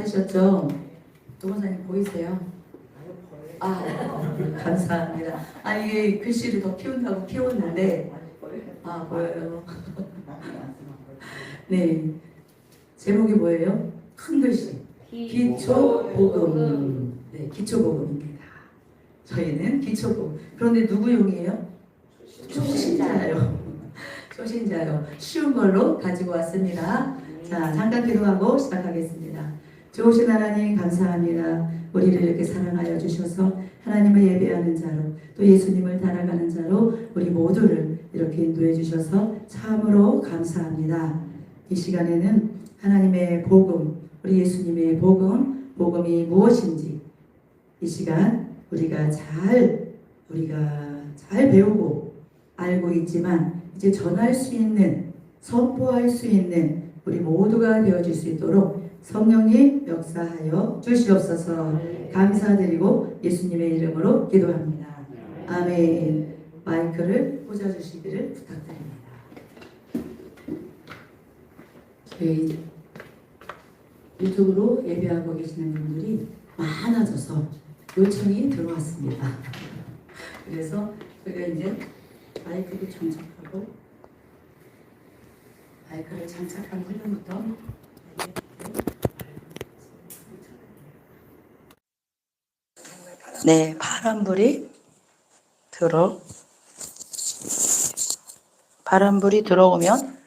받으셨죠? 노원사님 보이세요? 아, 감사합니다. 아, 이게 글씨를 더 키운다고 키웠는데, 아, 보여요. 네. 제목이 뭐예요? 큰 글씨. 기초복음. 네, 기초복음입니다. 저희는 기초복음. 그런데 누구용이에요? 초신자요. 초신자요. 쉬운 걸로 가지고 왔습니다. 자, 잠깐 기도하고 시작하겠습니다. 좋으신 하나님 감사합니다. 우리를 이렇게 사랑하여 주셔서 하나님을 예배하는 자로 또 예수님을 따라가는 자로 우리 모두를 이렇게 인도해 주셔서 참으로 감사합니다. 이 시간에는 하나님의 복음, 우리 예수님의 복음, 복음이 무엇인지 이 시간 우리가 잘 배우고 알고 있지만 이제 전할 수 있는, 선포할 수 있는 우리 모두가 되어질 수 있도록 성령이 역사하여 주시옵소서. 감사드리고 예수님의 이름으로 기도합니다. 아멘. 마이크를 꽂아주시기를 부탁드립니다. 저희 유튜브로 예배하고 계시는 분들이 많아져서 요청이 들어왔습니다. 그래서 저희가 이제 마이크를 장착하고 마이크를 장착한 후부터 네, 바람불이 들어오면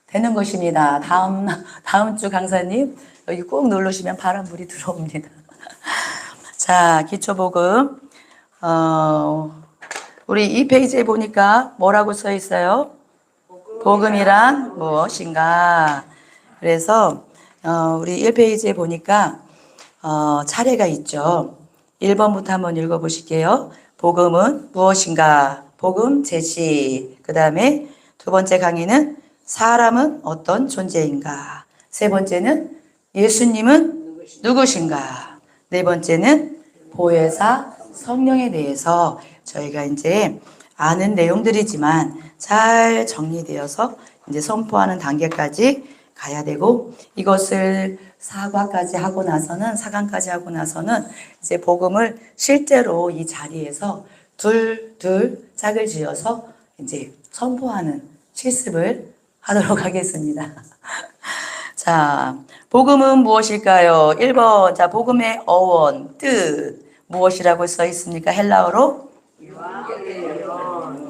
되는 것입니다. 다음 주 강사님 여기 꼭 누르시면 바람불이 들어옵니다. 자, 기초복음 우리 이 페이지에 보니까 뭐라고 써 있어요? 복음이란 무엇인가? 그래서 우리 1페이지에 보니까 차례가 있죠. 1번부터 한번 읽어보실게요. 복음은 무엇인가? 복음 제시. 그 다음에 두 번째 강의는 사람은 어떤 존재인가? 세 번째는 예수님은 누구신가? 네 번째는 보혜사 성령에 대해서 저희가 이제 아는 내용들이지만 잘 정리되어서 이제 선포하는 단계까지 가야 되고, 이것을 사과까지 하고 나서는, 사강까지 하고 나서는 이제 복음을 실제로 이 자리에서 둘 짝을 지어서 이제 선포하는 실습을 하도록 하겠습니다. 자, 복음은 무엇일까요? 1번. 자, 복음의 어원, 뜻. 무엇이라고 써 있습니까? 헬라어로?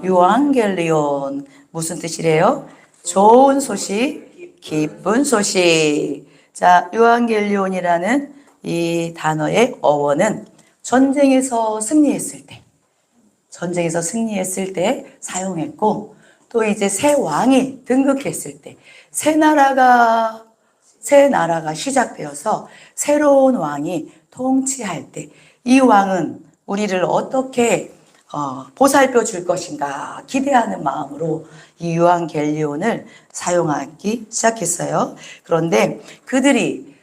유앙겔리온. 무슨 뜻이래요? 좋은 소식, 기쁜 소식. 자, 유앙겔리온이라는 이 단어의 어원은 전쟁에서 승리했을 때 사용했고, 또 이제 새 왕이 등극했을 때, 새 나라가 시작되어서 새로운 왕이 통치할 때, 이 왕은 우리를 어떻게 보살펴 줄 것인가 기대하는 마음으로 이 유앙겔리온을 사용하기 시작했어요. 그런데 그들이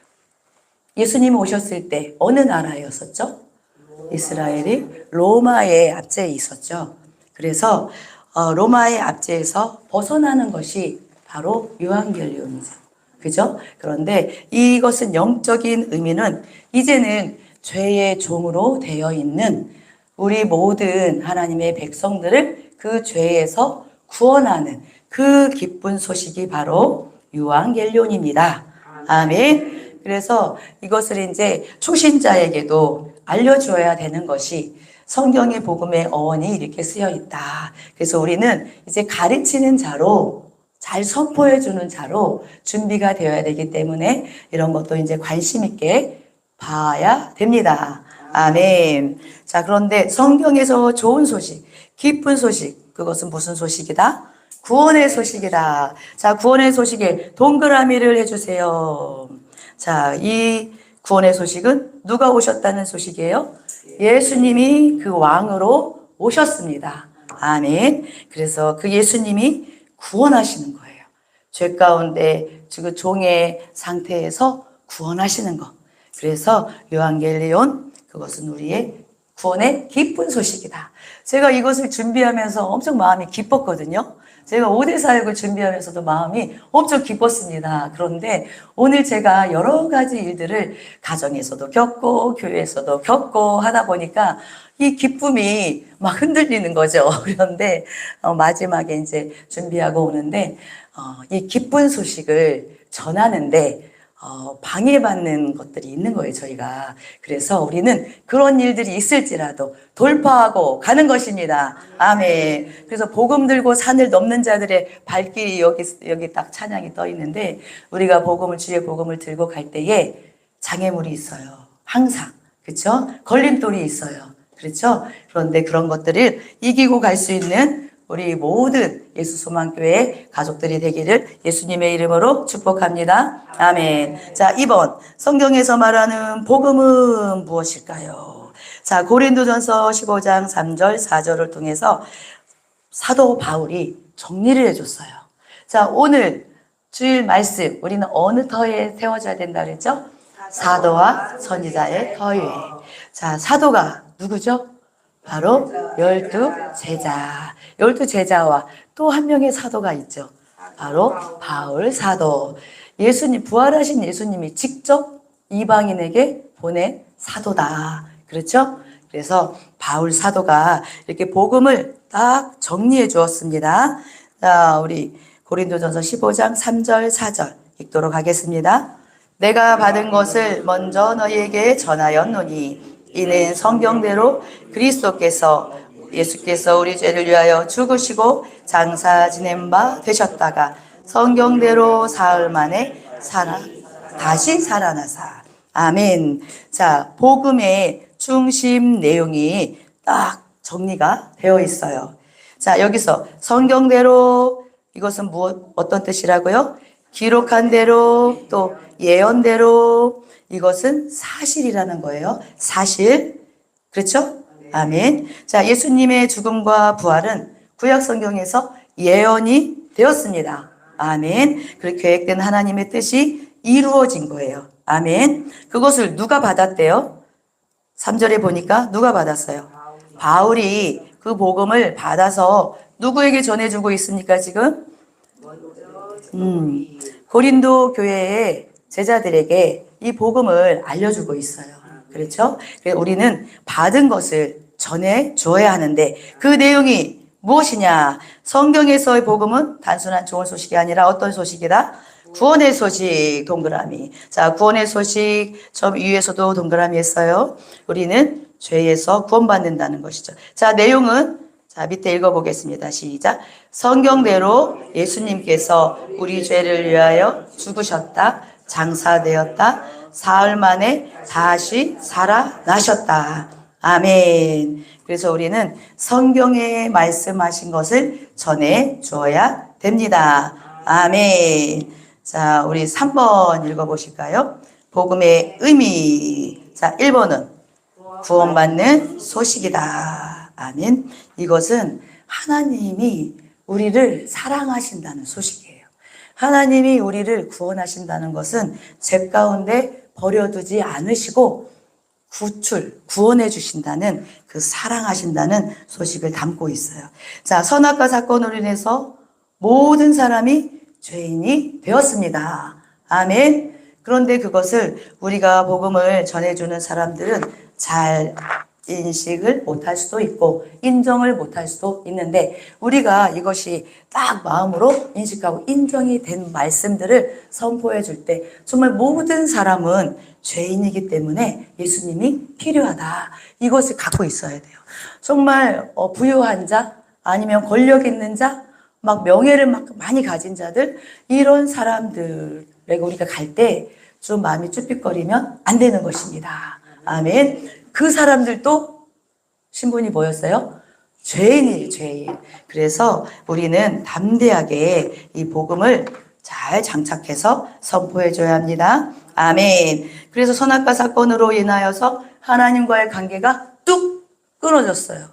예수님 오셨을 때 어느 나라였었죠? 이스라엘이 로마의 압제에 있었죠. 그래서 로마의 압제에서 벗어나는 것이 바로 유앙겔리온이죠. 그죠? 그런데 이것은 영적인 의미는 이제는 죄의 종으로 되어 있는 우리 모든 하나님의 백성들을 그 죄에서 구원하는 그 기쁜 소식이 바로 유앙겔리온입니다. 아멘. 그래서 이것을 이제 초신자에게도 알려줘야 되는 것이 성경의 복음의 어원이 이렇게 쓰여 있다. 그래서 우리는 이제 가르치는 자로, 잘 선포해주는 자로 준비가 되어야 되기 때문에 이런 것도 이제 관심 있게 봐야 됩니다. 아멘. 자, 그런데 성경에서 좋은 소식, 기쁜 소식, 그것은 무슨 소식이다? 구원의 소식이다. 자, 구원의 소식에 동그라미를 해주세요. 자, 이 구원의 소식은 누가 오셨다는 소식이에요? 예수님이 그 왕으로 오셨습니다. 아멘. 그래서 그 예수님이 구원하시는 거예요. 죄 가운데 그 종의 상태에서 구원하시는 것. 그래서 유앙겔리온, 그것은 우리의 구원의 기쁜 소식이다. 제가 이것을 준비하면서 엄청 마음이 기뻤거든요. 제가 5대 사역을 준비하면서도 마음이 엄청 기뻤습니다. 그런데 오늘 제가 여러 가지 일들을 가정에서도 겪고 교회에서도 겪고 하다 보니까 이 기쁨이 막 흔들리는 거죠. 그런데 마지막에 이제 준비하고 오는데 이 기쁜 소식을 전하는데 방해받는 것들이 있는 거예요, 저희가. 그래서 우리는 그런 일들이 있을지라도 돌파하고 가는 것입니다. 아멘. 그래서 복음 들고 산을 넘는 자들의 발길이 여기 딱 찬양이 떠 있는데, 우리가 주의 복음을 들고 갈 때에 장애물이 있어요. 항상. 그렇죠? 걸림돌이 있어요. 그렇죠? 그런데 그런 것들을 이기고 갈 수 있는 우리 모든 예수소망교회 가족들이 되기를 예수님의 이름으로 축복합니다. 아멘. 자, 2번. 성경에서 말하는 복음은 무엇일까요? 자, 고린도전서 15장 3절, 4절을 통해서 사도 바울이 정리를 해줬어요. 자, 오늘 주일 말씀, 우리는 어느 터에 세워져야 된다 그랬죠? 사도와 선지자의 터에. 자, 사도가 누구죠? 바로 12제자. 12제자와 또 한 명의 사도가 있죠. 바로 바울 사도. 부활하신 예수님이 직접 이방인에게 보낸 사도다. 그렇죠? 그래서 바울 사도가 이렇게 복음을 딱 정리해 주었습니다. 자, 우리 고린도전서 15장 3절, 4절 읽도록 하겠습니다. 내가 받은 것을 먼저 너희에게 전하였노니 이는 성경대로 예수께서 우리 죄를 위하여 죽으시고 장사 지낸 바 되셨다가 성경대로 사흘 만에 다시 살아나사. 아멘. 자, 복음의 중심 내용이 딱 정리가 되어 있어요. 자, 여기서 성경대로 이것은 어떤 뜻이라고요? 기록한 대로, 또 예언대로, 이것은 사실이라는 거예요. 사실. 그렇죠? 아멘. 자, 예수님의 죽음과 부활은 구약 성경에서 예언이 되었습니다. 아멘. 그 계획된 하나님의 뜻이 이루어진 거예요. 아멘. 그것을 누가 받았대요? 3절에 보니까 누가 받았어요? 바울이 그 복음을 받아서 누구에게 전해주고 있습니까, 지금? 고린도 교회의 제자들에게 이 복음을 알려주고 있어요. 그렇죠? 그래서 우리는 받은 것을 전해 주어야 하는데 그 내용이 무엇이냐? 성경에서의 복음은 단순한 좋은 소식이 아니라 어떤 소식이다? 구원의 소식, 동그라미. 자, 구원의 소식, 저 위에서도 동그라미 했어요. 우리는 죄에서 구원받는다는 것이죠. 자, 내용은 자, 밑에 읽어보겠습니다. 시작. 성경대로 예수님께서 우리 죄를 위하여 죽으셨다. 장사되었다. 사흘 만에 다시 살아나셨다. 아멘. 그래서 우리는 성경에 말씀하신 것을 전해 주어야 됩니다. 아멘. 자, 우리 3번 읽어보실까요? 복음의 의미. 자, 1번은 구원받는 소식이다. 아멘. 이것은 하나님이 우리를 사랑하신다는 소식이에요. 하나님이 우리를 구원하신다는 것은 죄 가운데 버려두지 않으시고 구원해 주신다는 그 사랑하신다는 소식을 담고 있어요. 자, 선악과 사건으로 인해서 모든 사람이 죄인이 되었습니다. 아멘. 그런데 그것을 우리가 복음을 전해주는 사람들은 잘 인식을 못할 수도 있고 인정을 못할 수도 있는데 우리가 이것이 딱 마음으로 인식하고 인정이 된 말씀들을 선포해 줄 때 정말 모든 사람은 죄인이기 때문에 예수님이 필요하다. 이것을 갖고 있어야 돼요. 정말 부유한 자 아니면 권력 있는 자 막 명예를 막 많이 가진 자들 이런 사람들에게 우리가 갈 때 좀 마음이 쭈삣거리면 안 되는 것입니다. 아멘. 그 사람들도 신분이 뭐였어요? 죄인이에요, 죄인. 그래서 우리는 담대하게 이 복음을 잘 장착해서 선포해줘야 합니다. 아멘. 그래서 선악과 사건으로 인하여서 하나님과의 관계가 뚝 끊어졌어요.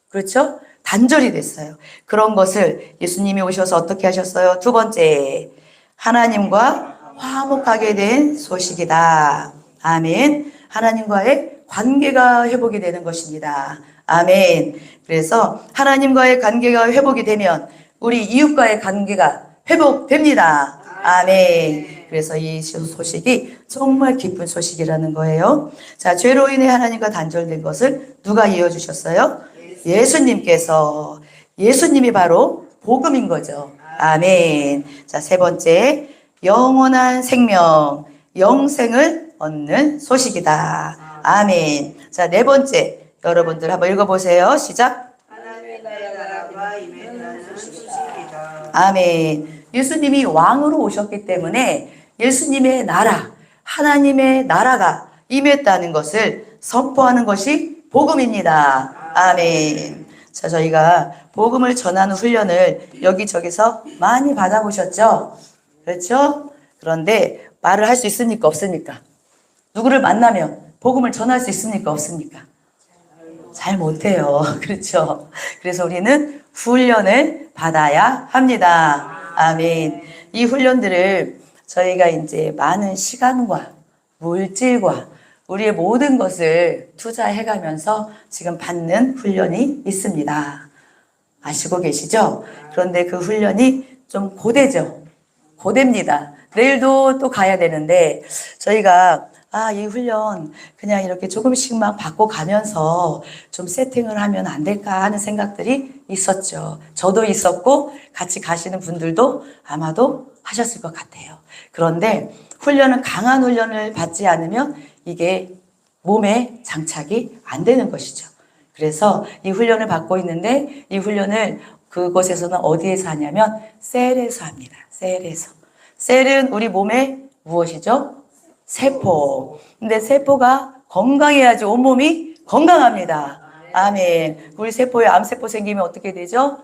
그렇죠? 단절이 됐어요. 그런 것을 예수님이 오셔서 어떻게 하셨어요? 두 번째, 하나님과 화목하게 된 소식이다. 아멘. 하나님과의 관계가 회복이 되는 것입니다. 아멘. 그래서 하나님과의 관계가 회복이 되면 우리 이웃과의 관계가 회복됩니다. 아멘. 그래서 이 소식이 정말 기쁜 소식이라는 거예요. 자, 죄로 인해 하나님과 단절된 것을 누가 이어주셨어요? 예수님께서. 예수님이 바로 복음인 거죠. 아멘. 자, 세 번째, 영원한 생명, 영생을 얻는 소식이다. 아멘. 자, 네 번째, 여러분들 한번 읽어보세요. 시작. 하나님의 나라가 임했다는 소식이다. 아멘. 예수님이 왕으로 오셨기 때문에 예수님의 나라, 하나님의 나라가 임했다는 것을 선포하는 것이 복음입니다. 아멘. 자, 저희가 복음을 전하는 훈련을 여기저기서 많이 받아보셨죠? 그렇죠? 그런데 말을 할 수 있습니까? 없습니까? 누구를 만나면 복음을 전할 수 있습니까? 없습니까? 잘 못해요. 그렇죠? 그래서 우리는 훈련을 받아야 합니다. 아멘. 이 훈련들을 저희가 이제 많은 시간과 물질과 우리의 모든 것을 투자해 가면서 지금 받는 훈련이 있습니다. 아시고 계시죠? 그런데 그 훈련이 좀 고되죠. 고됩니다. 내일도 또 가야 되는데 저희가 이 훈련 그냥 이렇게 조금씩만 받고 가면서 좀 세팅을 하면 안 될까 하는 생각들이 있었죠. 저도 있었고 같이 가시는 분들도 아마도 하셨을 것 같아요. 그런데 훈련은 강한 훈련을 받지 않으면 이게 몸에 장착이 안 되는 것이죠. 그래서 이 훈련을 받고 있는데 이 훈련을 그곳에서는 어디에서 하냐면 셀에서 합니다. 셀에서. 셀은 우리 몸에 무엇이죠? 세포. 근데 세포가 건강해야지 온몸이 건강합니다. 아멘. 우리 세포에 암세포 생기면 어떻게 되죠?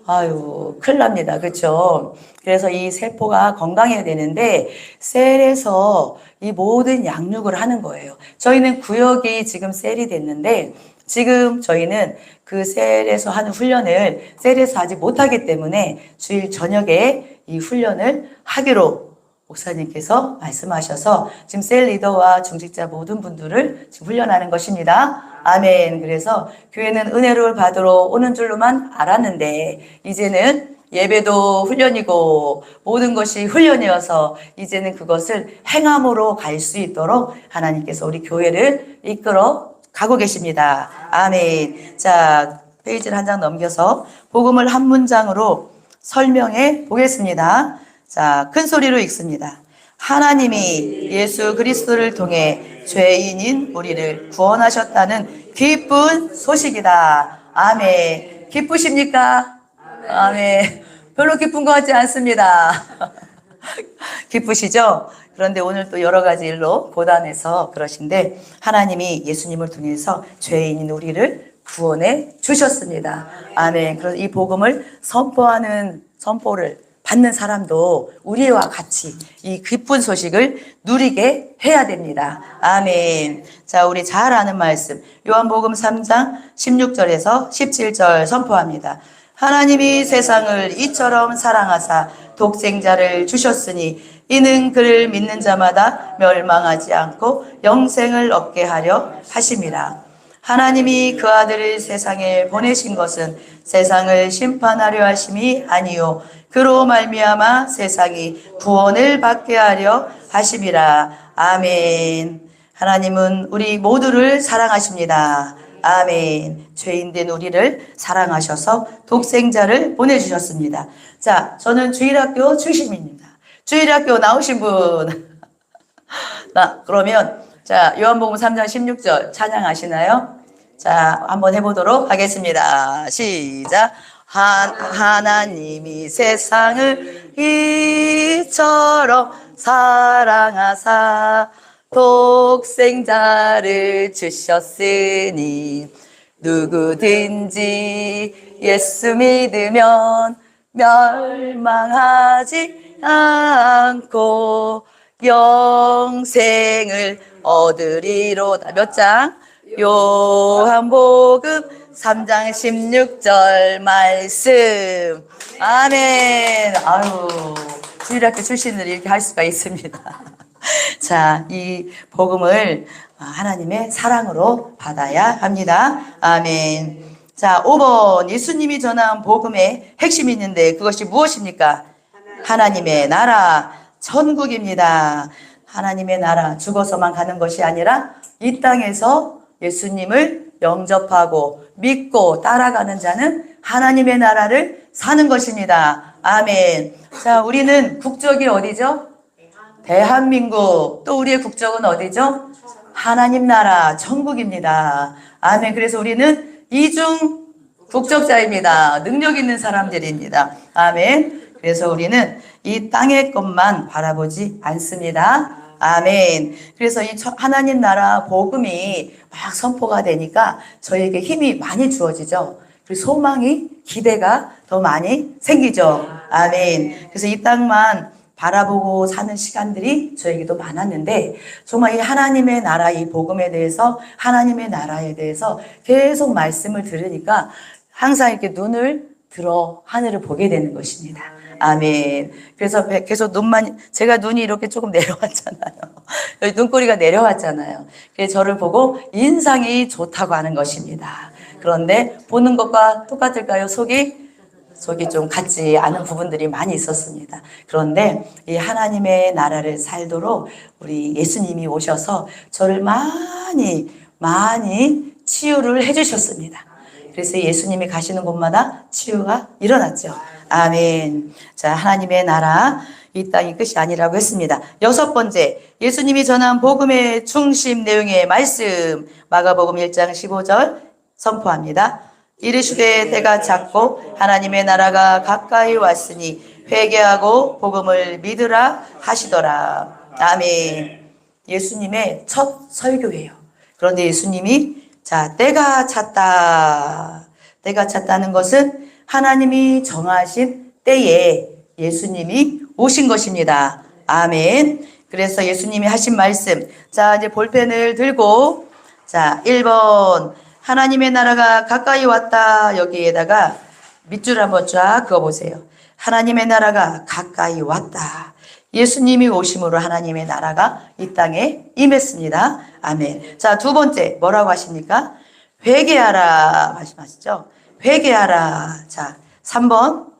아유, 큰일 납니다. 그렇죠? 그래서 이 세포가 건강해야 되는데 셀에서 이 모든 양육을 하는 거예요. 저희는 구역이 지금 셀이 됐는데 지금 저희는 그 셀에서 하는 훈련을 셀에서 하지 못하기 때문에 주일 저녁에 이 훈련을 하기로 목사님께서 말씀하셔서 지금 셀 리더와 중직자 모든 분들을 지금 훈련하는 것입니다. 아멘. 그래서 교회는 은혜를 받으러 오는 줄로만 알았는데 이제는 예배도 훈련이고 모든 것이 훈련이어서 이제는 그것을 행함으로 갈 수 있도록 하나님께서 우리 교회를 이끌어 가고 계십니다. 아멘. 자, 페이지를 한 장 넘겨서 복음을 한 문장으로 설명해 보겠습니다. 자, 큰 소리로 읽습니다. 하나님이 예수 그리스도를 통해 죄인인 우리를 구원하셨다는 기쁜 소식이다. 아멘. 기쁘십니까? 아멘. 별로 기쁜 것 같지 않습니다. 기쁘시죠? 그런데 오늘 또 여러 가지 일로 고단해서 그러신데 하나님이 예수님을 통해서 죄인인 우리를 구원해 주셨습니다. 아멘. 그래서 이 복음을 선포를 받는 사람도 우리와 같이 이 기쁜 소식을 누리게 해야 됩니다. 아멘. 자, 우리 잘 아는 말씀 요한복음 3장 16절에서 17절 선포합니다. 하나님이 세상을 이처럼 사랑하사 독생자를 주셨으니 이는 그를 믿는 자마다 멸망하지 않고 영생을 얻게 하려 하심이라. 하나님이 그 아들을 세상에 보내신 것은 세상을 심판하려 하심이 아니요 그로 말미암아 세상이 구원을 받게 하려 하심이라. 아멘. 하나님은 우리 모두를 사랑하십니다. 아멘. 죄인된 우리를 사랑하셔서 독생자를 보내주셨습니다. 자, 저는 주일학교 출신입니다. 주일학교 나오신 분. 그러면 자, 요한복음 3장 16절 찬양하시나요? 자, 한번 해보도록 하겠습니다. 시작. 하나님이 세상을 이처럼 사랑하사 독생자를 주셨으니 누구든지 예수 믿으면 멸망하지 않고 영생을 얻으리로다. 몇 장? 요한복음 3장 16절 말씀. 아멘. 아유, 주일학교 출신들이 이렇게 할 수가 있습니다. 자, 이 복음을 하나님의 사랑으로 받아야 합니다. 아멘. 자, 5번 예수님이 전한 복음의 핵심이 있는데 그것이 무엇입니까? 하나님의 나라, 천국입니다. 하나님의 나라, 죽어서만 가는 것이 아니라 이 땅에서 예수님을 영접하고 믿고 따라가는 자는 하나님의 나라를 사는 것입니다. 아멘. 자, 우리는 국적이 어디죠? 대한민국. 또 우리의 국적은 어디죠? 하나님 나라, 천국입니다. 아멘. 그래서 우리는 이중 국적자입니다. 능력 있는 사람들입니다. 아멘. 그래서 우리는 이 땅의 것만 바라보지 않습니다. 아멘. 그래서 이 하나님 나라 복음이 막 선포가 되니까 저희에게 힘이 많이 주어지죠. 그리고 소망이, 기대가 더 많이 생기죠. 아멘. 그래서 이 땅만 바라보고 사는 시간들이 저에게도 많았는데 정말 이 하나님의 나라, 이 복음에 대해서, 하나님의 나라에 대해서 계속 말씀을 들으니까 항상 이렇게 눈을 들어 하늘을 보게 되는 것입니다. 아멘. 그래서 계속 제가 눈이 이렇게 조금 내려왔잖아요. 여기 눈꼬리가 내려왔잖아요. 그래서 저를 보고 인상이 좋다고 하는 것입니다. 그런데 보는 것과 똑같을까요? 속이 좀 같지 않은 부분들이 많이 있었습니다. 그런데 이 하나님의 나라를 살도록 우리 예수님이 오셔서 저를 많이 치유를 해주셨습니다. 그래서 예수님이 가시는 곳마다 치유가 일어났죠. 아멘. 자, 하나님의 나라, 이 땅이 끝이 아니라고 했습니다. 6번째, 예수님이 전한 복음의 중심 내용의 말씀, 마가복음 1장 15절 선포합니다. 이르시되 때가 찼고 하나님의 나라가 가까이 왔으니 회개하고 복음을 믿으라 하시더라. 아멘. 예수님의 첫 설교예요. 그런데 예수님이 때가 찼다. 때가 찼다는 것은 하나님이 정하신 때에 예수님이 오신 것입니다. 아멘. 그래서 예수님이 하신 말씀. 자, 이제 볼펜을 들고 1번 하나님의 나라가 가까이 왔다. 여기에다가 밑줄 한번 쫙 그어보세요. 하나님의 나라가 가까이 왔다. 예수님이 오심으로 하나님의 나라가 이 땅에 임했습니다. 아멘. 자, 2번째 뭐라고 하십니까? 회개하라 말씀하시죠. 회개하라. 자, 3번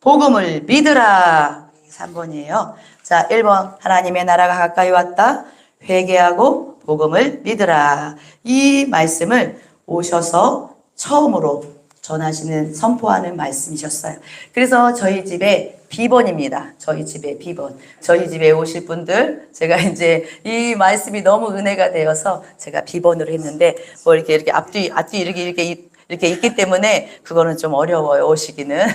복음을 믿으라. 3번이에요. 자, 1번 하나님의 나라가 가까이 왔다. 회개하고 복음을 믿으라. 이 말씀을 오셔서 처음으로 전하시는, 선포하는 말씀이셨어요. 그래서 저희 집에 비번입니다. 저희 집에 비번. 저희 집에 오실 분들, 제가 이제 이 말씀이 너무 은혜가 되어서 제가 비번으로 했는데, 뭐 이렇게 앞뒤 이렇게 있기 때문에 그거는 좀 어려워요, 오시기는.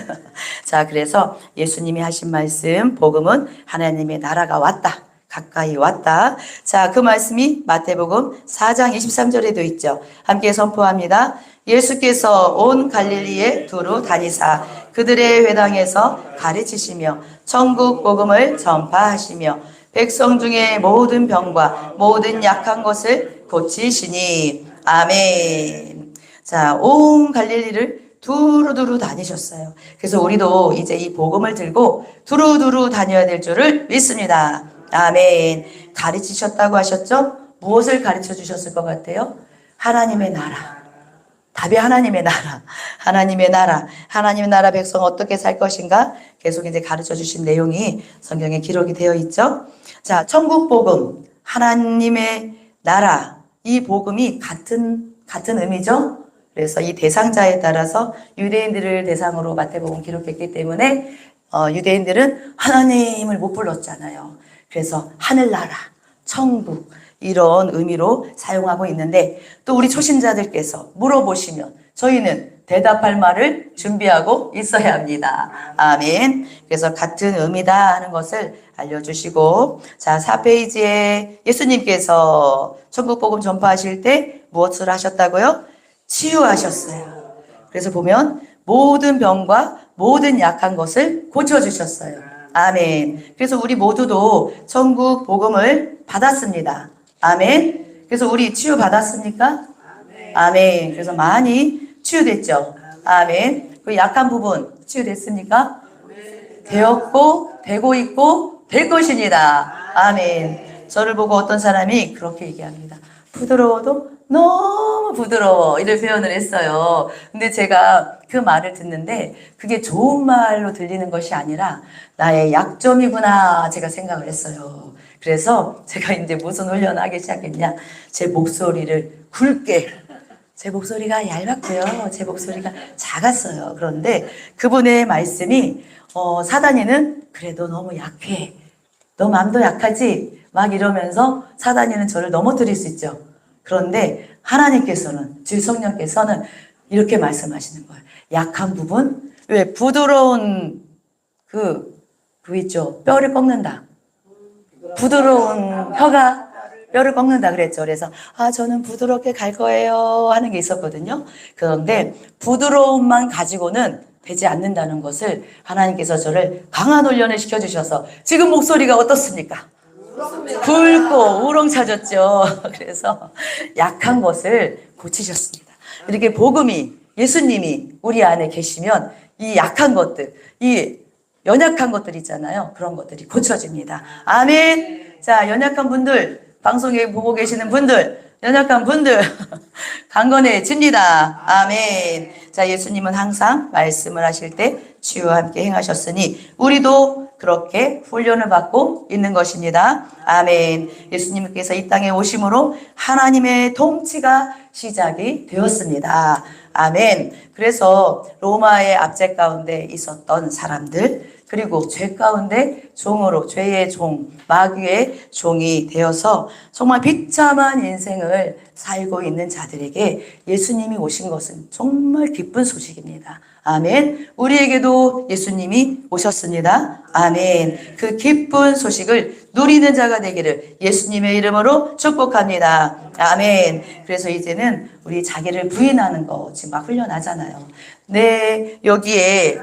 자, 그래서 예수님이 하신 말씀, 복음은 하나님의 나라가 왔다. 가까이 왔다. 자, 그 말씀이 마태복음 4장 23절에도 있죠. 함께 선포합니다. 예수께서 온 갈릴리에 두루 다니사 그들의 회당에서 가르치시며 천국 복음을 전파하시며 백성 중에 모든 병과 모든 약한 것을 고치시니. 아멘. 자, 온 갈릴리를 두루두루 다니셨어요. 그래서 우리도 이제 이 복음을 들고 두루두루 다녀야 될 줄을 믿습니다. 아멘. 가르치셨다고 하셨죠? 무엇을 가르쳐 주셨을 것 같아요? 하나님의 나라. 답이 하나님의 나라. 하나님의 나라. 하나님의 나라 백성 어떻게 살 것인가? 계속 이제 가르쳐 주신 내용이 성경에 기록이 되어 있죠. 자, 천국 복음, 하나님의 나라. 이 복음이 같은 의미죠. 그래서 이 대상자에 따라서 유대인들을 대상으로 마태복음 기록했기 때문에 유대인들은 하나님을 못 불렀잖아요. 그래서 하늘나라, 천국 이런 의미로 사용하고 있는데 또 우리 초신자들께서 물어보시면 저희는 대답할 말을 준비하고 있어야 합니다. 아멘. 그래서 같은 의미다 하는 것을 알려주시고, 자, 4페이지에 예수님께서 천국복음 전파하실 때 무엇을 하셨다고요? 치유하셨어요. 그래서 보면 모든 병과 모든 약한 것을 고쳐주셨어요. 아멘. 그래서 우리 모두도 천국 복음을 받았습니다. 아멘. 그래서 우리 치유 받았습니까? 아멘. 그래서 많이 치유됐죠. 아멘. 그 약한 부분 치유됐습니까? 되었고 되고 있고 될 것입니다. 아멘. 저를 보고 어떤 사람이 그렇게 얘기합니다. 부드러워도 너무 부드러워. 이런 표현을 했어요. 근데 제가 그 말을 듣는데 그게 좋은 말로 들리는 것이 아니라 나의 약점이구나 제가 생각을 했어요. 그래서 제가 이제 무슨 훈련을 하기 시작했냐. 제 목소리를 굵게, 제 목소리가 얇았고요. 제 목소리가 작았어요. 그런데 그분의 말씀이 사단이는 그래도 너무 약해. 너 마음도 약하지? 막 이러면서 사단이는 저를 넘어뜨릴 수 있죠. 그런데 하나님께서는, 주 성령께서는 이렇게 말씀하시는 거예요. 약한 부분? 왜? 부드러운 그 있죠. 뼈를 꺾는다. 부드러운 혀가 뼈를 꺾는다 그랬죠. 그래서 저는 부드럽게 갈 거예요 하는 게 있었거든요. 그런데 부드러움만 가지고는 되지 않는다는 것을 하나님께서 저를 강한 훈련을 시켜주셔서 지금 목소리가 어떻습니까? 굵고 우렁차졌죠. 그래서 약한 것을 고치셨습니다. 이렇게 복음이, 예수님이 우리 안에 계시면 이 약한 것들, 이 연약한 것들 있잖아요. 그런 것들이 고쳐집니다. 아멘. 자, 연약한 분들, 방송에 보고 계시는 분들, 연약한 분들 강건해집니다. 아멘. 자, 예수님은 항상 말씀을 하실 때 주와 함께 행하셨으니 우리도 그렇게 훈련을 받고 있는 것입니다. 아멘. 예수님께서 이 땅에 오심으로 하나님의 통치가 시작이 되었습니다. 아멘. 그래서 로마의 압제 가운데 있었던 사람들, 그리고 죄 가운데 종으로, 죄의 종, 마귀의 종이 되어서 정말 비참한 인생을 살고 있는 자들에게 예수님이 오신 것은 정말 기쁜 소식입니다. 아멘. 우리에게도 예수님이 오셨습니다. 아멘. 그 기쁜 소식을 누리는 자가 되기를 예수님의 이름으로 축복합니다. 아멘. 그래서 이제는 우리 자기를 부인하는 거 지금 막 훈련하잖아요. 네, 여기에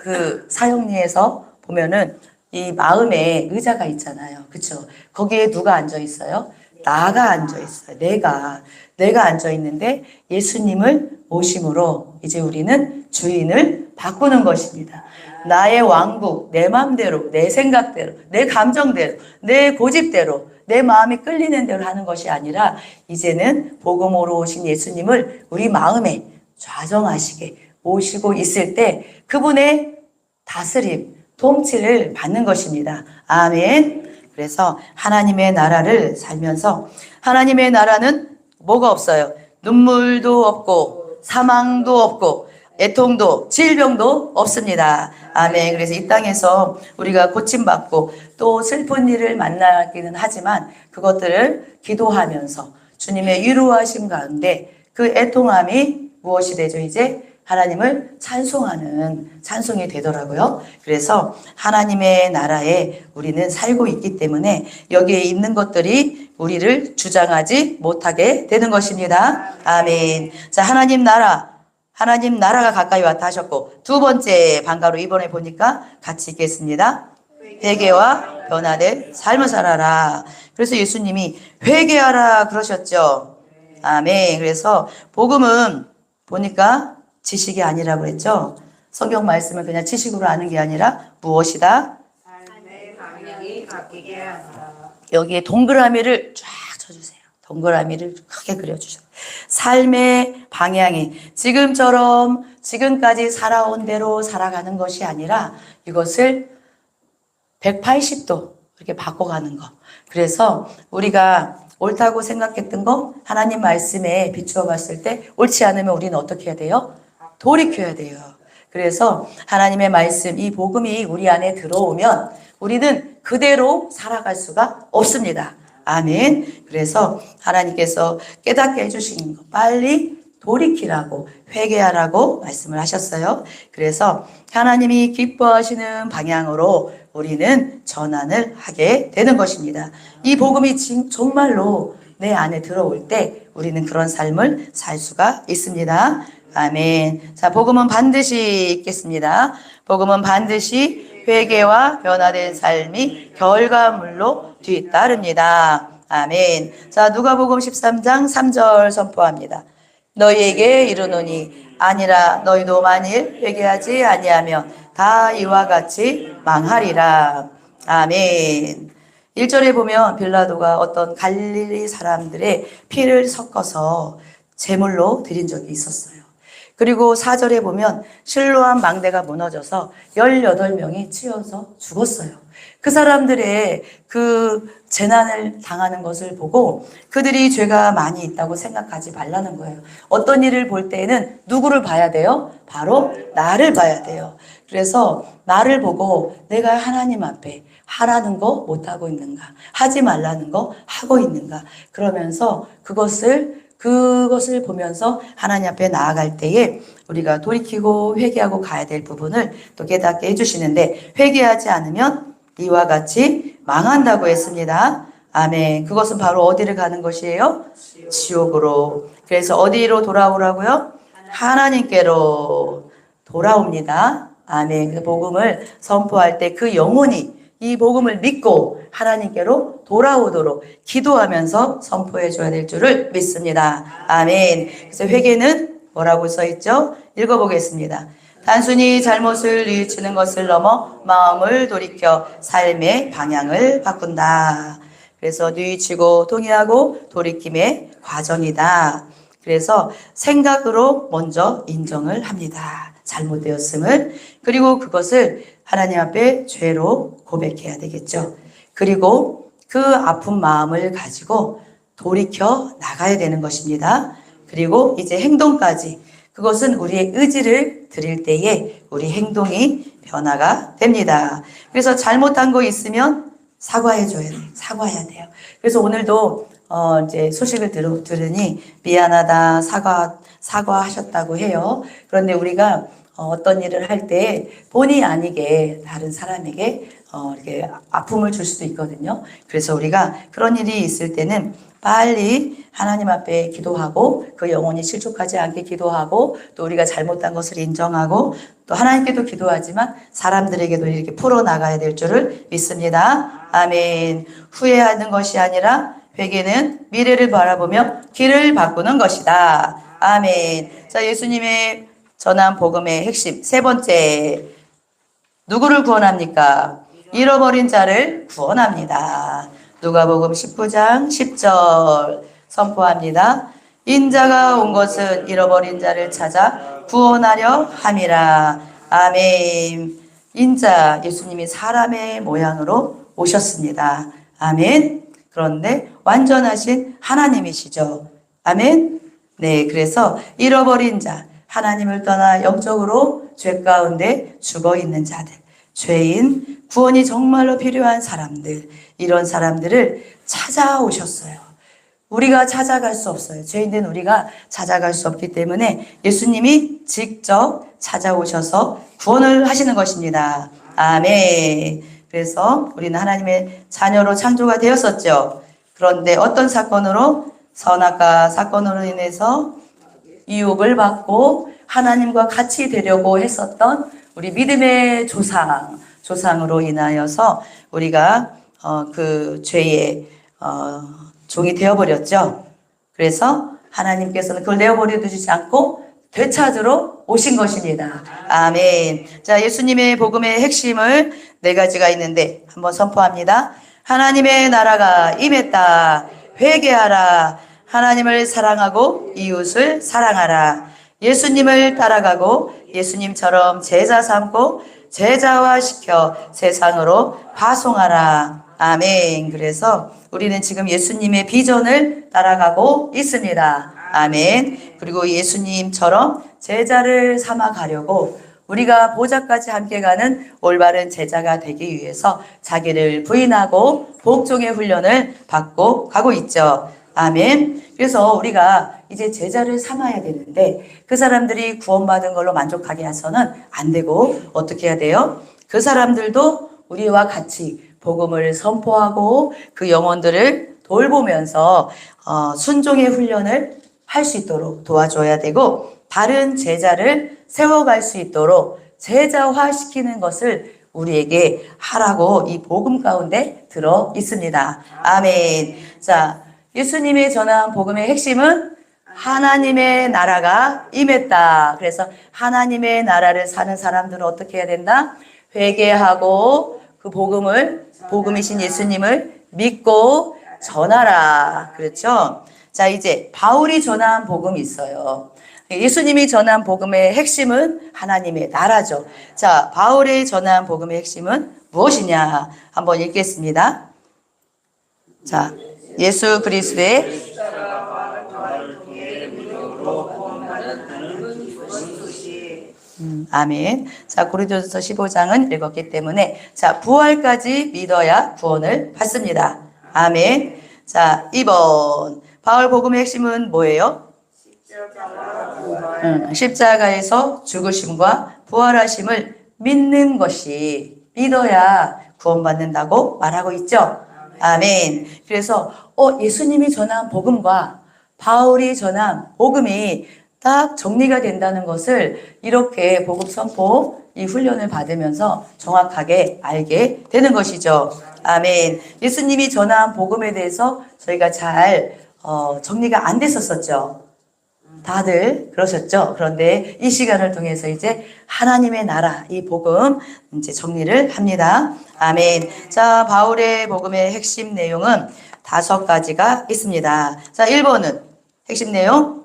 그 사형리에서 보면은 이 마음에 의자가 있잖아요. 그렇죠? 거기에 누가 앉아 있어요? 나가 앉아 있어요. 내가 앉아 있는데 예수님을 모심으로 이제 우리는 주인을 바꾸는 것입니다. 나의 왕국, 내 마음대로, 내 생각대로, 내 감정대로, 내 고집대로, 내 마음이 끌리는 대로 하는 것이 아니라 이제는 복음으로 오신 예수님을 우리 마음에 좌정하시게 모시고 있을 때 그분의 다스림, 통치를 받는 것입니다. 아멘. 그래서 하나님의 나라를 살면서 하나님의 나라는 뭐가 없어요? 눈물도 없고 사망도 없고 애통도 질병도 없습니다. 아멘. 그래서 이 땅에서 우리가 고침받고 또 슬픈 일을 만나기는 하지만 그것들을 기도하면서 주님의 위로하심 가운데 그 애통함이 무엇이 되죠? 이제 하나님을 찬송하는 찬송이 되더라고요. 그래서 하나님의 나라에 우리는 살고 있기 때문에 여기에 있는 것들이 우리를 주장하지 못하게 되는 것입니다. 아멘. 자, 하나님 나라가 가까이 왔다 하셨고 두 번째 방가로 이번에 보니까 같이 읽겠습니다. 회개와 변화된 삶을 살아라. 그래서 예수님이 회개하라 그러셨죠. 아멘. 그래서 복음은 보니까 지식이 아니라고 했죠. 성경 말씀을 그냥 지식으로 아는 게 아니라 무엇이다? 삶의 방향이 바뀌게 한다. 여기에 동그라미를 쫙 쳐주세요. 동그라미를 크게 그려주세요. 삶의 방향이 지금처럼 지금까지 살아온 대로 살아가는 것이 아니라 이것을 180도 이렇게 바꿔가는 거. 그래서 우리가 옳다고 생각했던 거 하나님 말씀에 비추어 봤을 때 옳지 않으면 우리는 어떻게 해야 돼요? 돌이켜야 돼요. 그래서 하나님의 말씀, 이 복음이 우리 안에 들어오면 우리는 그대로 살아갈 수가 없습니다. 아멘. 그래서 하나님께서 깨닫게 해주시는 거 빨리 돌이키라고 회개하라고 말씀을 하셨어요. 그래서 하나님이 기뻐하시는 방향으로 우리는 전환을 하게 되는 것입니다. 이 복음이 정말로 내 안에 들어올 때 우리는 그런 삶을 살 수가 있습니다. 아멘. 자, 복음은 반드시 있겠습니다. 복음은 반드시 회개와 변화된 삶이 결과물로 뒤따릅니다. 아멘. 자, 누가복음 13장 3절 선포합니다. 너희에게 이르노니 아니라 너희도 만일 회개하지 아니하면 다 이와 같이 망하리라. 아멘. 1절에 보면 빌라도가 어떤 갈릴리 사람들의 피를 섞어서 제물로 드린 적이 있었어요. 그리고 4절에 보면 실로암 망대가 무너져서 18명이 치여서 죽었어요. 그 사람들의 그 재난을 당하는 것을 보고 그들이 죄가 많이 있다고 생각하지 말라는 거예요. 어떤 일을 볼 때에는 누구를 봐야 돼요? 바로 나를 봐야 돼요. 그래서 나를 보고 내가 하나님 앞에 하라는 거 못하고 있는가, 하지 말라는 거 하고 있는가, 그러면서 그것을 보면서 하나님 앞에 나아갈 때에 우리가 돌이키고 회개하고 가야 될 부분을 또 깨닫게 해주시는데, 회개하지 않으면 이와 같이 망한다고 했습니다. 아멘. 그것은 바로 어디를 가는 것이에요? 지옥으로. 그래서 어디로 돌아오라고요? 하나님께로 돌아옵니다. 아멘. 그 복음을 선포할 때 그 영혼이 이 복음을 믿고 하나님께로 돌아오도록 기도하면서 선포해 줘야 될 줄을 믿습니다. 아멘. 그래서 회개는 뭐라고 써 있죠? 읽어보겠습니다. 단순히 잘못을 뉘우치는 것을 넘어 마음을 돌이켜 삶의 방향을 바꾼다. 그래서 뉘우치고 동의하고 돌이킴의 과정이다. 그래서 생각으로 먼저 인정을 합니다. 잘못되었음을. 그리고 그것을 하나님 앞에 죄로 고백해야 되겠죠. 그리고 그 아픈 마음을 가지고 돌이켜 나가야 되는 것입니다. 그리고 이제 행동까지. 그것은 우리의 의지를 드릴 때에 우리 행동이 변화가 됩니다. 그래서 잘못한 거 있으면 사과해줘야 돼요. 사과해야 돼요. 그래서 오늘도 이제 소식을 들으니 미안하다, 사과하셨다고 해요. 그런데 우리가 어떤 일을 할 때 본의 아니게 다른 사람에게 이렇게 아픔을 줄 수도 있거든요. 그래서 우리가 그런 일이 있을 때는 빨리 하나님 앞에 기도하고 그 영혼이 실족하지 않게 기도하고 또 우리가 잘못한 것을 인정하고 또 하나님께도 기도하지만 사람들에게도 이렇게 풀어나가야 될 줄을 믿습니다. 아멘. 후회하는 것이 아니라 회개는 미래를 바라보며 길을 바꾸는 것이다. 아멘. 자, 예수님의 전한 복음의 핵심 세 번째, 누구를 구원합니까? 잃어버린 자를 구원합니다. 누가복음 19장 10절 선포합니다. 인자가 온 것은 잃어버린 자를 찾아 구원하려 함이라. 아멘. 인자, 예수님이 사람의 모양으로 오셨습니다. 아멘. 그런데 완전하신 하나님이시죠. 아멘. 네, 그래서 잃어버린 자, 하나님을 떠나 영적으로 죄 가운데 죽어 있는 자들, 죄인, 구원이 정말로 필요한 사람들, 이런 사람들을 찾아오셨어요. 우리가 찾아갈 수 없어요. 죄인된 우리가 찾아갈 수 없기 때문에 예수님이 직접 찾아오셔서 구원을 하시는 것입니다. 아멘. 그래서 우리는 하나님의 자녀로 창조가 되었었죠. 그런데 어떤 사건으로? 선악과 사건으로 인해서 유혹을 받고 하나님과 같이 되려고 했었던 우리 믿음의 조상으로 인하여서 우리가 그 죄의 종이 되어버렸죠. 그래서 하나님께서는 그걸 내어버려 두지 않고 되찾으러 오신 것입니다. 아멘. 자, 예수님의 복음의 핵심을 네 가지가 있는데 한번 선포합니다. 하나님의 나라가 임했다. 회개하라. 하나님을 사랑하고 이웃을 사랑하라. 예수님을 따라가고 예수님처럼 제자 삼고 제자화시켜 세상으로 파송하라. 아멘. 그래서 우리는 지금 예수님의 비전을 따라가고 있습니다. 아멘. 그리고 예수님처럼 제자를 삼아 가려고 우리가 보좌까지 함께 가는 올바른 제자가 되기 위해서 자기를 부인하고 복종의 훈련을 받고 가고 있죠. 아멘. 그래서 우리가 이제 제자를 삼아야 되는데 그 사람들이 구원받은 걸로 만족하게 해서는 안 되고 어떻게 해야 돼요? 그 사람들도 우리와 같이 복음을 선포하고 그 영혼들을 돌보면서 순종의 훈련을 할 수 있도록 도와줘야 되고 다른 제자를 세워갈 수 있도록 제자화시키는 것을 우리에게 하라고 이 복음 가운데 들어 있습니다. 아멘. 자, 예수님의 전한 복음의 핵심은 하나님의 나라가 임했다. 그래서 하나님의 나라를 사는 사람들은 어떻게 해야 된다? 회개하고 그 복음이신 예수님을 믿고 전하라. 그렇죠? 자, 이제 바울이 전한 복음이 있어요. 예수님이 전한 복음의 핵심은 하나님의 나라죠. 자, 바울이 전한 복음의 핵심은 무엇이냐? 한번 읽겠습니다. 자, 예수 그리스도의 아멘. 자, 고린도전서 15장은 읽었기 때문에 자, 부활까지 믿어야 구원을 받습니다. 아멘. 자, 2번. 바울 복음의 핵심은 뭐예요? 십자가에서 죽으심과 부활하심을 믿는 것이 믿어야 구원받는다고 말하고 있죠. 아멘. 그래서 예수님이 전한 복음과 바울이 전한 복음이 딱 정리가 된다는 것을 이렇게 복음 선포 이 훈련을 받으면서 정확하게 알게 되는 것이죠. 아멘. 예수님이 전한 복음에 대해서 저희가 잘 정리가 안 됐었었죠. 다들 그러셨죠. 그런데 이 시간을 통해서 이제 하나님의 나라 이 복음 이제 정리를 합니다. 아멘. 자, 바울의 복음의 핵심 내용은 5가지가 있습니다. 자, 1번은 핵심 내용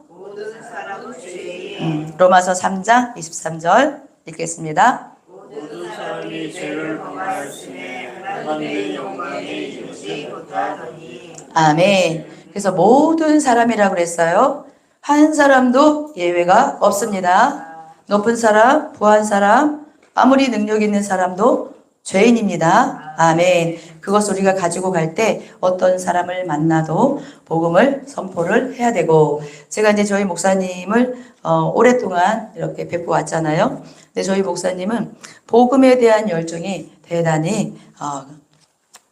로마서 3장 23절 읽겠습니다. 모든 사람이 죄를 범하였으니 하나님의 영광에 이르지 못하더니. 아멘. 그래서 모든 사람이라고 그랬어요. 한 사람도 예외가 없습니다. 높은 사람, 부한 사람, 아무리 능력 있는 사람도 죄인입니다. 아멘. 그것을 우리가 가지고 갈 때 어떤 사람을 만나도 복음을 선포를 해야 되고, 제가 이제 저희 목사님을 오랫동안 이렇게 뵙고 왔잖아요. 근데 저희 목사님은 복음에 대한 열정이 대단히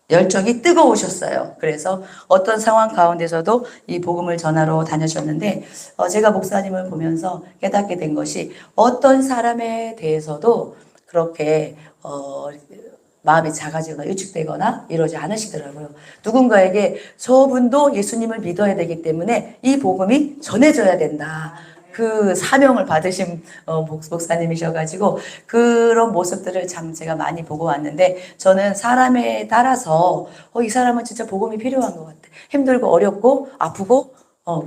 열정이 뜨거우셨어요. 그래서 어떤 상황 가운데서도 이 복음을 전하러 다니셨는데 제가 목사님을 보면서 깨닫게 된 것이 어떤 사람에 대해서도 그렇게 마음이 작아지거나 위축되거나 이러지 않으시더라고요. 누군가에게 저분도 예수님을 믿어야 되기 때문에 이 복음이 전해져야 된다. 그 사명을 받으신 목사님이셔가지고 그런 모습들을 참 제가 많이 보고 왔는데, 저는 사람에 따라서 이 사람은 진짜 복음이 필요한 것 같아. 힘들고 어렵고 아프고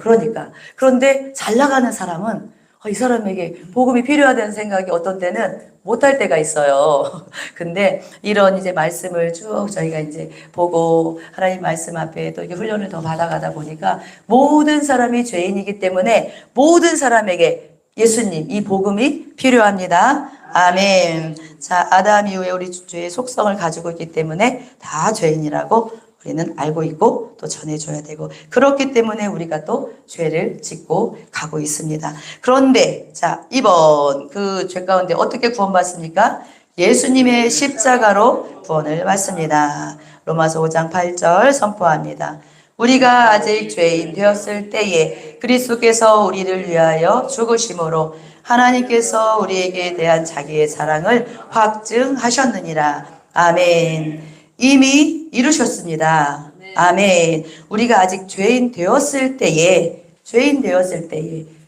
그러니까. 그런데 잘 나가는 사람은 이 사람에게 복음이 필요하다는 생각이 어떤 때는 못할 때가 있어요. 근데 이런 이제 말씀을 쭉 저희가 이제 보고 하나님 말씀 앞에 또 이렇게 훈련을 더 받아가다 보니까 모든 사람이 죄인이기 때문에 모든 사람에게 예수님, 이 복음이 필요합니다. 아멘. 자, 아담 이후에 우리 죄의 속성을 가지고 있기 때문에 다 죄인이라고 우리는 알고 있고 또 전해줘야 되고, 그렇기 때문에 우리가 또 죄를 짓고 가고 있습니다. 그런데 자, 2번 그 죄 가운데 어떻게 구원받습니까? 예수님의 십자가로 구원을 받습니다. 로마서 5장 8절 선포합니다. 우리가 아직 죄인 되었을 때에 그리스도께서 우리를 위하여 죽으심으로 하나님께서 우리에게 대한 자기의 사랑을 확증하셨느니라. 아멘. 이미 이루셨습니다. 아멘. 우리가 아직 죄인 되었을 때에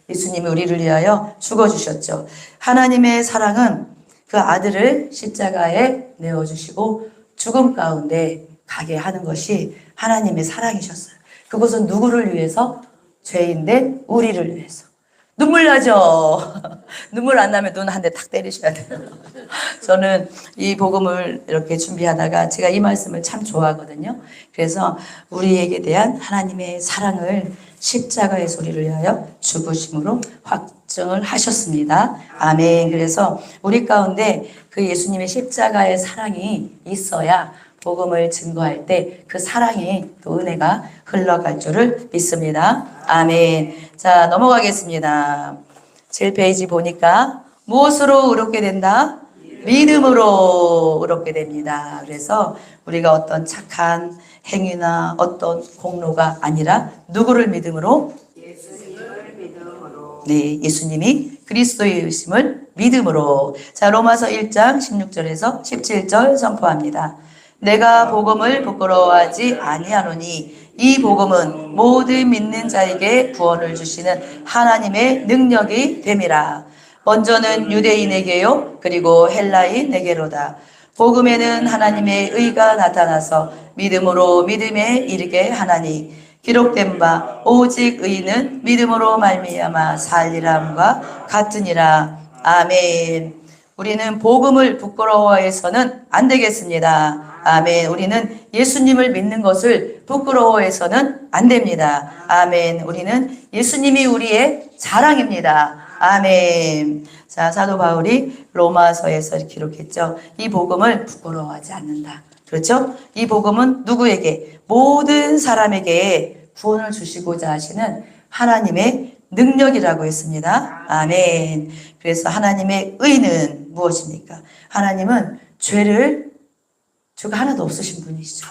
예수님이 우리를 위하여 죽어주셨죠. 하나님의 사랑은 그 아들을 십자가에 내어주시고 죽음 가운데 가게 하는 것이 하나님의 사랑이셨어요. 그것은 누구를 위해서? 죄인된 우리를 위해서. 눈물 나죠? 눈물 안 나면 눈 한 대 탁 때리셔야 돼요. 저는 이 복음을 이렇게 준비하다가 제가 이 말씀을 참 좋아하거든요. 그래서 우리에게 대한 하나님의 사랑을 십자가의 소리를 위하여 죽으심으로 확증을 하셨습니다. 아멘. 그래서 우리 가운데 그 예수님의 십자가의 사랑이 있어야 복음을 증거할 때 그 사랑이 또 은혜가 흘러갈 줄을 믿습니다. 아멘. 자, 넘어가겠습니다. 7페이지 보니까 무엇으로 의롭게 된다? 믿음으로 의롭게 됩니다. 그래서 우리가 어떤 착한 행위나 어떤 공로가 아니라 누구를 믿음으로? 예수님을 믿음으로. 네, 예수님이 그리스도의 의심을 믿음으로. 자, 로마서 1장 16절에서 17절 선포합니다. 내가 복음을 부끄러워하지 아니하노니 이 복음은 모든 믿는 자에게 구원을 주시는 하나님의 능력이 됨이라. 먼저는 유대인에게요 그리고 헬라인에게로다. 복음에는 하나님의 의가 나타나서 믿음으로 믿음에 이르게 하나니 기록된 바 오직 의인은 믿음으로 말미암아 살리람과 같으니라. 아멘. 우리는 복음을 부끄러워해서는 안 되겠습니다. 아멘. 우리는 예수님을 믿는 것을 부끄러워해서는 안 됩니다. 아멘. 우리는 예수님이 우리의 자랑입니다. 아멘. 자, 사도 바울이 로마서에서 이렇게 기록했죠. 이 복음을 부끄러워하지 않는다. 그렇죠? 이 복음은 누구에게? 모든 사람에게 구원을 주시고자 하시는 하나님의 능력이라고 했습니다. 아멘. 그래서 하나님의 의는 무엇입니까? 하나님은 죄가 하나도 없으신 분이시죠.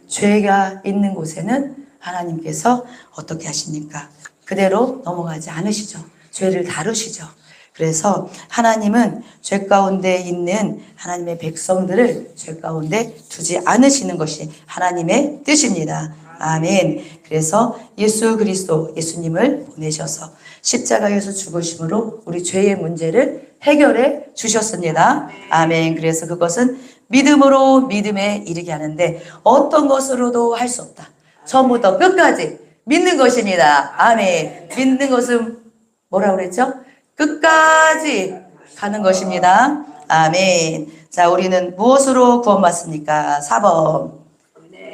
죄가 있는 곳에는 하나님께서 어떻게 하십니까? 그대로 넘어가지 않으시죠. 죄를 다루시죠. 그래서 하나님은 죄 가운데 있는 하나님의 백성들을 죄 가운데 두지 않으시는 것이 하나님의 뜻입니다. 아멘. 그래서 예수 그리스도 예수님을 보내셔서 십자가에서 죽으심으로 우리 죄의 문제를 해결해 주셨습니다. 아멘. 그래서 그것은 믿음으로 믿음에 이르게 하는데 어떤 것으로도 할 수 없다. 처음부터 끝까지 믿는 것입니다. 아멘. 믿는 것은 뭐라고 그랬죠? 끝까지 가는 것입니다. 아멘. 자, 우리는 무엇으로 구원받습니까? 4번.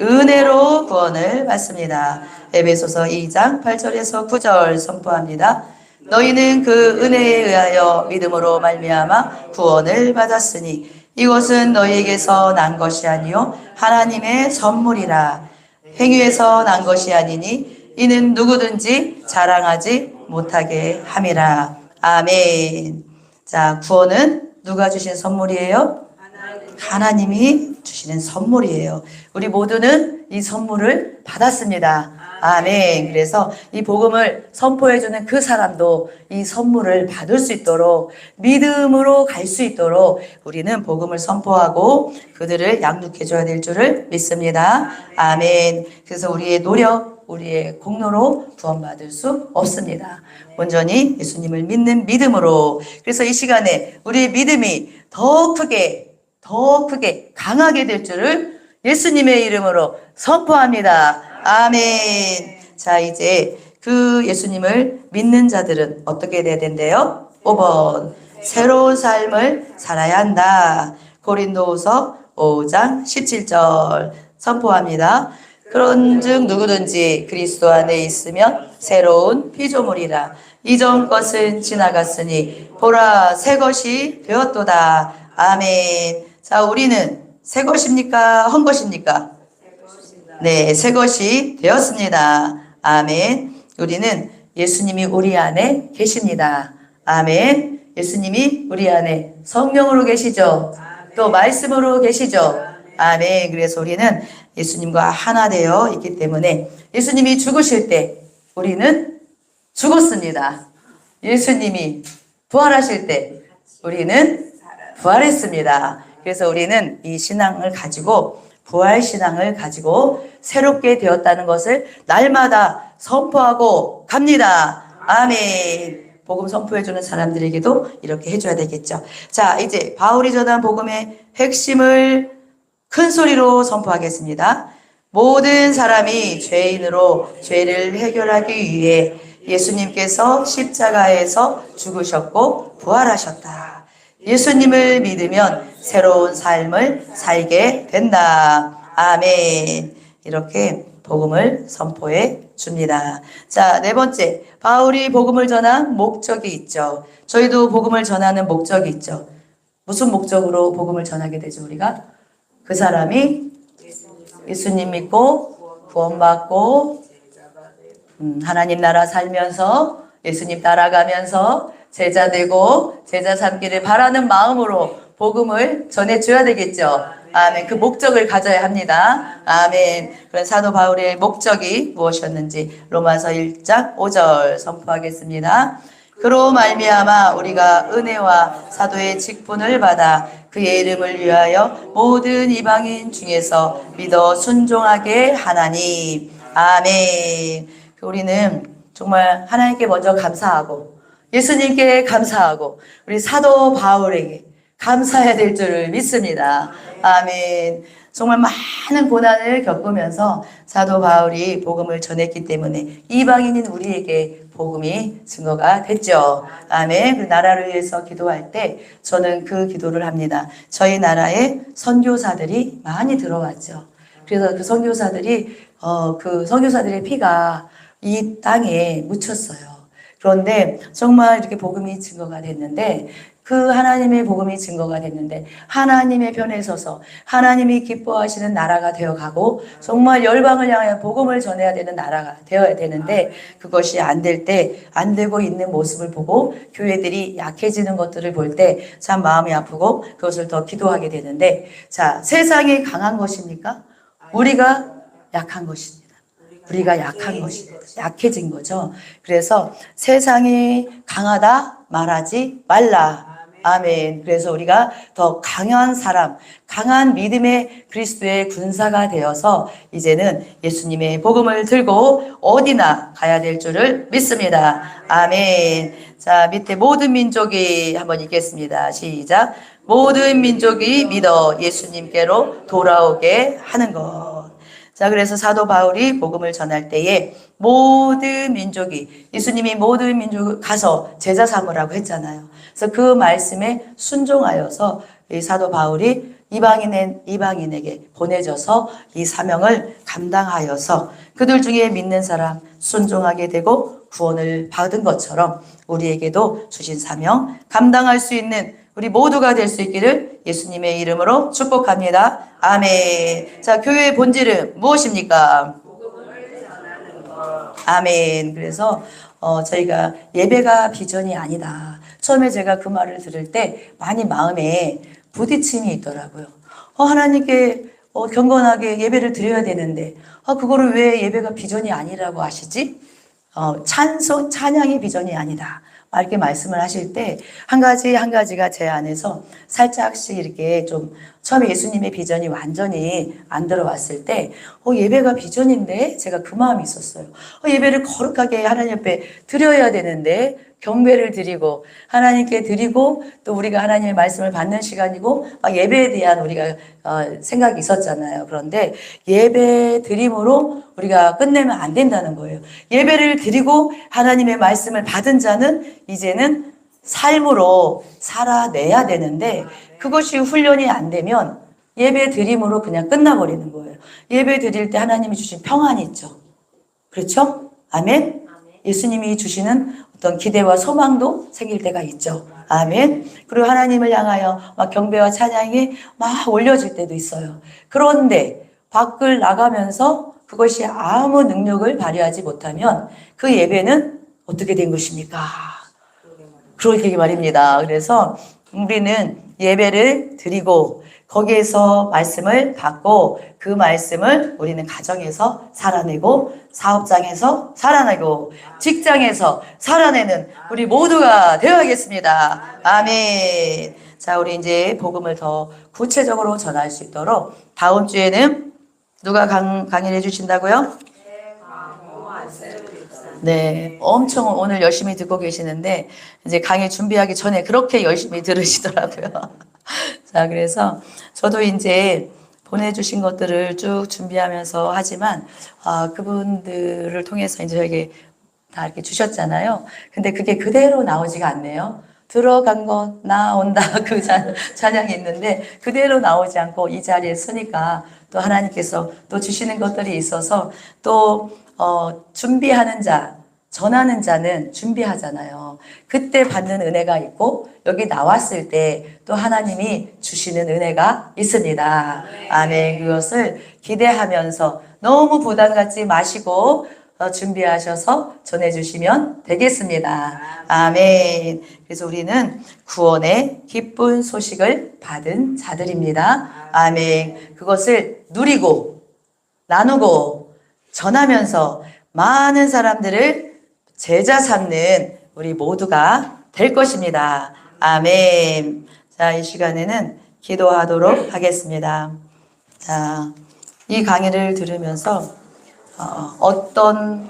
은혜로 구원을 받습니다. 에베소서 2장 8절에서 9절 선포합니다. 너희는 그 은혜에 의하여 믿음으로 말미암아 구원을 받았으니 이것은 너희에게서 난 것이 아니요 하나님의 선물이라. 행위에서 난 것이 아니니 이는 누구든지 자랑하지 못하게 함이라. 아멘. 자, 구원은 누가 주신 선물이에요? 하나님이 주시는 선물이에요. 우리 모두는 이 선물을 받았습니다. 아멘. 그래서 이 복음을 선포해주는 그 사람도 이 선물을 받을 수 있도록 믿음으로 갈 수 있도록 우리는 복음을 선포하고 그들을 양육해줘야 될 줄을 믿습니다. 아멘. 그래서 우리의 노력, 우리의 공로로 구원받을 수 없습니다. 온전히 예수님을 믿는 믿음으로. 그래서 이 시간에 우리의 믿음이 더 크게 강하게 될 줄을 예수님의 이름으로 선포합니다. 아멘. 자, 이제 그 예수님을 믿는 자들은 어떻게 돼야 된대요? 5번. 새로운 삶을 살아야 한다. 고린도후서 5장 17절 선포합니다. 그런즉 누구든지 그리스도 안에 있으면 새로운 피조물이라. 이전 것은 지나갔으니 보라 새 것이 되었도다. 아멘. 자, 우리는 새 것입니까? 헛 것입니까? 네, 새 것이 되었습니다. 아멘. 우리는 예수님이 우리 안에 계십니다. 아멘. 예수님이 우리 안에 성령으로 계시죠. 또 말씀으로 계시죠. 아멘. 그래서 우리는 예수님과 하나 되어 있기 때문에 예수님이 죽으실 때 우리는 죽었습니다. 예수님이 부활하실 때 우리는 부활했습니다. 그래서 우리는 이 신앙을 가지고 부활 신앙을 가지고 새롭게 되었다는 것을 날마다 선포하고 갑니다. 아멘. 복음 선포해주는 사람들에게도 이렇게 해줘야 되겠죠. 자, 이제 바울이 전한 복음의 핵심을 큰 소리로 선포하겠습니다. 모든 사람이 죄인으로 죄를 해결하기 위해 예수님께서 십자가에서 죽으셨고 부활하셨다. 예수님을 믿으면 새로운 삶을 살게 된다. 아멘. 이렇게 복음을 선포해 줍니다. 자, 네 번째. 바울이 복음을 전한 목적이 있죠. 저희도 복음을 전하는 목적이 있죠. 무슨 목적으로 복음을 전하게 되죠, 우리가? 그 사람이 예수님 믿고 구원받고 하나님 나라 살면서 예수님 따라가면서 제자 되고 제자 삼기를 바라는 마음으로 복음을 전해줘야 되겠죠. 아멘. 그 목적을 가져야 합니다. 아멘. 그런 사도 바울의 목적이 무엇이었는지 로마서 1장 5절 선포하겠습니다. 그로 말미암아 우리가 은혜와 사도의 직분을 받아 그의 이름을 위하여 모든 이방인 중에서 믿어 순종하게 하나니. 아멘. 우리는 정말 하나님께 먼저 감사하고 예수님께 감사하고 우리 사도 바울에게 감사해야 될 줄을 믿습니다. 아멘. 정말 많은 고난을 겪으면서 사도 바울이 복음을 전했기 때문에 이방인인 우리에게 복음이 증거가 됐죠. 아멘. 그 나라를 위해서 기도할 때 저는 그 기도를 합니다. 저희 나라에 선교사들이 많이 들어왔죠. 그래서 그 선교사들의 피가 이 땅에 묻혔어요. 그런데 정말 이렇게 복음이 증거가 됐는데 그 하나님의 복음이 증거가 됐는데 하나님의 편에 서서 하나님이 기뻐하시는 나라가 되어가고 정말 열방을 향하여 복음을 전해야 되는 나라가 되어야 되는데 그것이 안 될 때 안 되고 있는 모습을 보고 교회들이 약해지는 것들을 볼 때 참 마음이 아프고 그것을 더 기도하게 되는데 자, 세상이 강한 것입니까? 우리가 약한 것입니다. 우리가 약한 것이 약해진 거죠. 그래서 세상이 강하다 말하지 말라. 아멘. 그래서 우리가 더 강한 사람, 강한 믿음의 그리스도의 군사가 되어서 이제는 예수님의 복음을 들고 어디나 가야 될 줄을 믿습니다. 아멘. 자, 밑에 모든 민족이 한번 읽겠습니다. 시작. 모든 민족이 믿어 예수님께로 돌아오게 하는 것. 자, 그래서 사도 바울이 복음을 전할 때에 모든 민족이 예수님이 모든 민족 가서 제자 삼으라고 했잖아요. 그래서 그 말씀에 순종하여서 이 사도 바울이 이방인에게 보내져서 이 사명을 감당하여서 그들 중에 믿는 사람 순종하게 되고 구원을 받은 것처럼 우리에게도 주신 사명 감당할 수 있는 우리 모두가 될 수 있기를 예수님의 이름으로 축복합니다. 아멘. 자, 교회의 본질은 무엇입니까? 아멘. 그래서 저희가 예배가 비전이 아니다. 처음에 제가 그 말을 들을 때 많이 마음에 부딪힘이 있더라고요. 하나님께 경건하게 예배를 드려야 되는데 그거를 왜 예배가 비전이 아니라고 하시지? 찬양이 비전이 아니다. 이렇게 말씀을 하실 때 한 가지가 제 안에서 살짝씩 이렇게 좀 처음에 예수님의 비전이 완전히 안 들어왔을 때 예배가 비전인데 제가 그 마음이 있었어요. 예배를 거룩하게 하나님 앞에 드려야 되는데 경배를 드리고 하나님께 드리고 또 우리가 하나님의 말씀을 받는 시간이고 예배에 대한 우리가 생각이 있었잖아요. 그런데 예배 드림으로 우리가 끝내면 안 된다는 거예요. 예배를 드리고 하나님의 말씀을 받은 자는 이제는 삶으로 살아내야 되는데 그것이 훈련이 안 되면 예배 드림으로 그냥 끝나버리는 거예요. 예배 드릴 때 하나님이 주신 평안이 있죠. 그렇죠? 아멘? 예수님이 주시는 어떤 기대와 소망도 생길 때가 있죠. 아멘. 그리고 하나님을 향하여 막 경배와 찬양이 막 올려질 때도 있어요. 그런데 밖을 나가면서 그것이 아무 능력을 발휘하지 못하면 그 예배는 어떻게 된 것입니까? 그렇게 말입니다. 그래서 우리는 예배를 드리고 거기에서 말씀을 받고 그 말씀을 우리는 가정에서 살아내고 사업장에서 살아내고 직장에서 살아내는 우리 모두가 되어야겠습니다. 아멘. 자, 우리 이제 복음을 더 구체적으로 전할 수 있도록 다음 주에는 누가 강의를 해주신다고요? 네, 엄청 오늘 열심히 듣고 계시는데 이제 강의 준비하기 전에 그렇게 열심히 들으시더라고요. 자, 그래서 저도 이제 보내주신 것들을 쭉 준비하면서 하지만 그분들을 통해서 이제 저에게 다 이렇게 주셨잖아요. 근데 그게 그대로 나오지가 않네요. 들어간 것 나온다 그 찬양이 있는데 그대로 나오지 않고 이 자리에 서니까 또 하나님께서 또 주시는 것들이 있어서 또 준비하는 자, 전하는 자는 준비하잖아요. 그때 받는 은혜가 있고 여기 나왔을 때 또 하나님이 주시는 은혜가 있습니다. 아멘. 그것을 기대하면서 너무 부담 갖지 마시고 준비하셔서 전해주시면 되겠습니다. 아멘. 그래서 우리는 구원의 기쁜 소식을 받은 자들입니다. 아멘. 그것을 누리고 나누고 전하면서 많은 사람들을 제자 삼는 우리 모두가 될 것입니다. 아멘. 자, 이 시간에는 기도하도록 하겠습니다. 자, 이 강의를 들으면서 어떤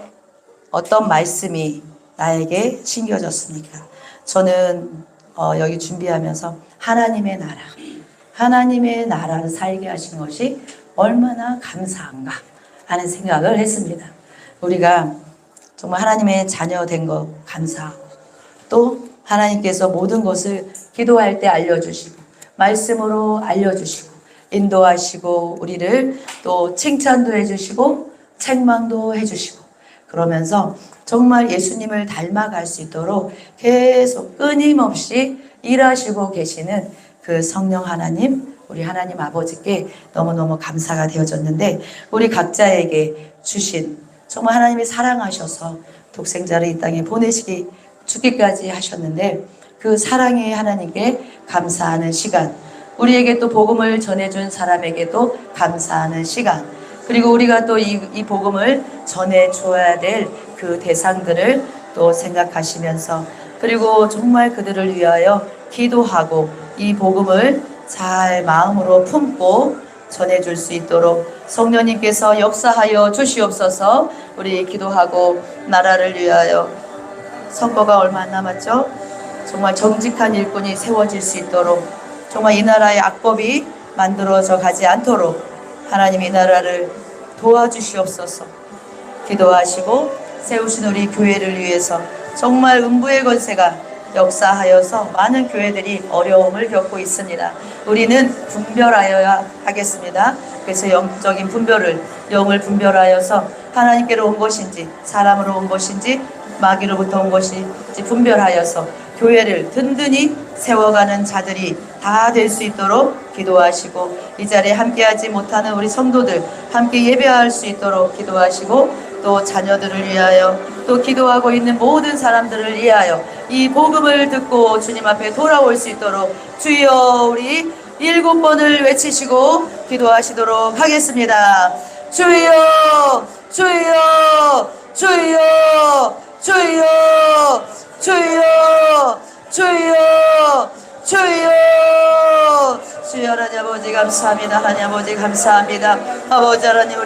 말씀이 나에게 심겨졌습니까? 저는 여기 준비하면서 하나님의 나라, 하나님의 나라를 살게 하신 것이 얼마나 감사한가 하는 생각을 했습니다. 우리가 정말 하나님의 자녀 된 거 감사하고, 또 하나님께서 모든 것을 기도할 때 알려주시고 말씀으로 알려주시고 인도하시고 우리를 또 칭찬도 해주시고 책망도 해주시고, 그러면서 정말 예수님을 닮아갈 수 있도록 계속 끊임없이 일하시고 계시는 그 성령 하나님, 우리 하나님 아버지께 너무너무 감사가 되어졌는데, 우리 각자에게 주신 정말 하나님이 사랑하셔서 독생자를 이 땅에 보내시기 죽기까지 하셨는데, 그 사랑의 하나님께 감사하는 시간, 우리에게 또 복음을 전해준 사람에게도 감사하는 시간, 그리고 우리가 또 이 복음을 전해줘야 될 그 대상들을 또 생각하시면서, 그리고 정말 그들을 위하여 기도하고 이 복음을 잘 마음으로 품고 전해줄 수 있도록 성령님께서 역사하여 주시옵소서. 우리 기도하고 나라를 위하여, 선거가 얼마 안 남았죠? 정말 정직한 일꾼이 세워질 수 있도록, 정말 이 나라의 악법이 만들어져 가지 않도록 하나님 이 나라를 도와주시옵소서. 기도하시고 세우신 우리 교회를 위해서 정말 음부의 권세가 역사하여서 많은 교회들이 어려움을 겪고 있습니다. 우리는 분별하여야 하겠습니다. 그래서 영적인 분별을, 영을 분별하여서 하나님께로 온 것인지 사람으로 온 것인지 마귀로부터 온 것인지 분별하여서 교회를 든든히 세워가는 자들이 다 될 수 있도록 기도하시고, 이 자리에 함께하지 못하는 우리 성도들 함께 예배할 수 있도록 기도하시고, 또 자녀들을 위하여, 또 기도하고 있는 모든 사람들을 위하여 이 복음을 듣고 주님 앞에 돌아올 수 있도록 주여 우리 7번을 외치시고 기도하시도록 하겠습니다. 주여 주여 주여 주여 주여 주여 주여. 주여 하나님 아버지 감사합니다. 하나님 아버지 감사합니다. 아버지 하나님